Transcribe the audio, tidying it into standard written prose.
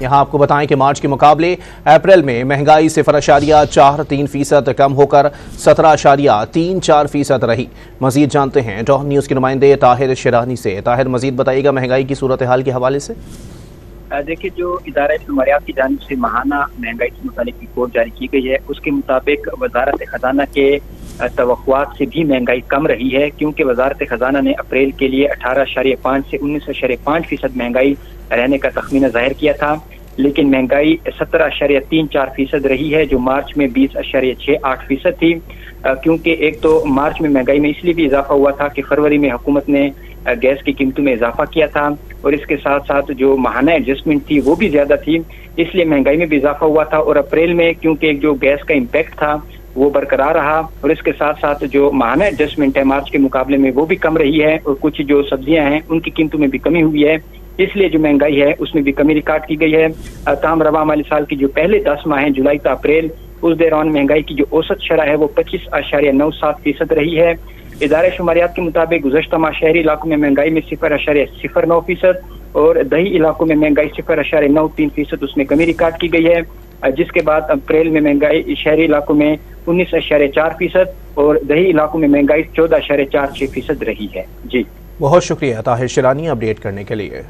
یہاں آپ کو بتائیں کہ مارچ کے مقابلے اپریل میں مہنگائی 0.43% کم ہو کر 17.34% رہی۔ مزید جانتے ہیں ڈان نیوز کے نمائندے طاہر شیرانی سے۔ طاہر، مزید بتائیے گا مہنگائی کی صورتحال کے حوالے سے۔ دیکھیے، جو ادارہ شماریات کی جانب سے ماہانہ مہنگائی سے متعلق رپورٹ جاری کی گئی ہے، اس کے مطابق وزارت خزانہ کے توقعات سے بھی مہنگائی کم رہی ہے، کیونکہ وزارت خزانہ نے اپریل کے لیے 18.5 سے 19.5% مہنگائی رہنے کا تخمینہ ظاہر کیا تھا، لیکن مہنگائی 17.34% رہی ہے، جو مارچ میں 20.68% تھی۔ کیونکہ ایک تو مارچ میں مہنگائی میں اس لیے بھی اضافہ ہوا تھا کہ فروری میں حکومت نے گیس کی قیمتوں میں اضافہ کیا تھا، اور اس کے ساتھ ساتھ جو ماہانہ ایڈجسٹمنٹ تھی وہ بھی زیادہ تھی، اس لیے مہنگائی میں بھی اضافہ ہوا تھا۔ اور اپریل میں کیونکہ جو گیس کا امپیکٹ تھا وہ برقرار رہا، اور اس کے ساتھ ساتھ جو ماہانہ ایڈجسٹمنٹ ہے مارچ کے مقابلے میں وہ بھی کم رہی ہے، اور کچھ جو سبزیاں ہیں ان کی قیمتوں میں بھی کمی ہوئی ہے، اس لیے جو مہنگائی ہے اس میں بھی کمی ریکارڈ کی گئی ہے۔ تاہم رواں مالی سال کی جو پہلے 10 ماہ ہیں، جولائی تا اپریل، اس دوران مہنگائی کی جو اوسط شرح ہے وہ 25.97% رہی ہے۔ ادارہ شماریات کے مطابق گزشتہ ماہ شہری علاقوں میں مہنگائی میں 0.09% اور دیہی علاقوں میں مہنگائی 0.93% اس میں کمی ریکارڈ کی گئی ہے، جس کے بعد اپریل میں مہنگائی شہری علاقوں میں 19.4% اور دیہی علاقوں میں مہنگائی 14.46% رہی ہے۔ جی بہت شکریہ طاہر شیرانی اپڈیٹ کرنے کے لیے۔